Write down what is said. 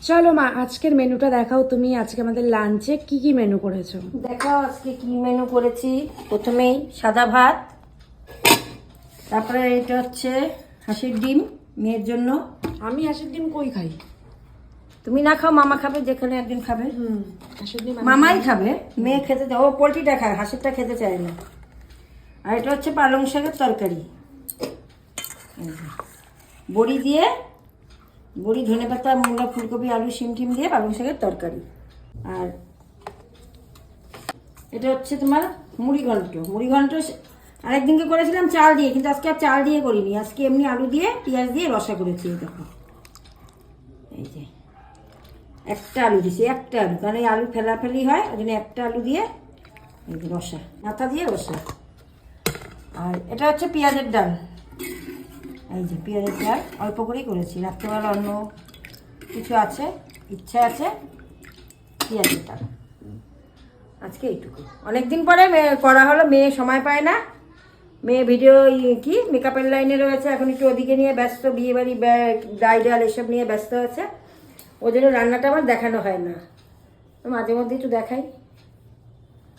চলো মা, আজকের মেনুটা দেখাও তুমি। আজকে আমাদের লাঞ্চে কি কি মেনু করেছো দেখাও আজকে কি মেনু করেছি। প্রথমেই সাদা ভাত, তারপরে এটা হচ্ছে হাঁসের ডিম মেয়ের জন্য। আমি হাঁসের ডিম কই খাই? তুমি না খাও, মামা খাবে, যেখানে একদিন খাবে। হাঁসের ডিম মামাই খাবে, মেয়ে খেতে চায়, ও পোলট্রিটা খায়, হাঁসেরটা খেতে চায় না। আর এটা হচ্ছে পালং শাকের তরকারি, বড়ি দিয়ে, বড়ি, ধনেপাতা, মূলা, ফুলকপি, আলু, শিম টিম দিয়ে পালং শাকের তরকারি। আর এটা হচ্ছে তোমার মুড়িঘণ্ট। মুড়িঘণ্ট আরেকদিনকে করেছিলাম চাল দিয়ে, কিন্তু আজকে আর চাল দিয়ে করিনি, আজকে এমনি আলু দিয়ে পেঁয়াজ দিয়ে রসা করেছি। এই দেখো, এই যে একটা আলু দিছি, একটা আলু, কারণ এই আলু ফেলাফেলি হয়, ওই জন্য একটা আলু দিয়ে এই যে রসা, মাথা দিয়ে রসা। আর এটা হচ্ছে পেঁয়াজের ডাল, এই যে পেঁয়াজের ডাল অল্প করেই করেছি, রাত্রেবেলা অন্য কিছু আছে, ইচ্ছা আছে, পেঁয়াজের ডাল আজকে এইটুকু। অনেকদিন পরে করা হলো, মেয়ে সময় পায় না, মেয়ে ভিডিও কি মেকআপের লাইনে রয়েছে, এখন একটু ওদিকে নিয়ে ব্যস্ত, বিয়েবাড়ি ব্রাইডাল এসব নিয়ে ব্যস্ত আছে, ওই জন্য রান্নাটা আমার দেখানো হয় না, মাঝে মধ্যে একটু দেখাই।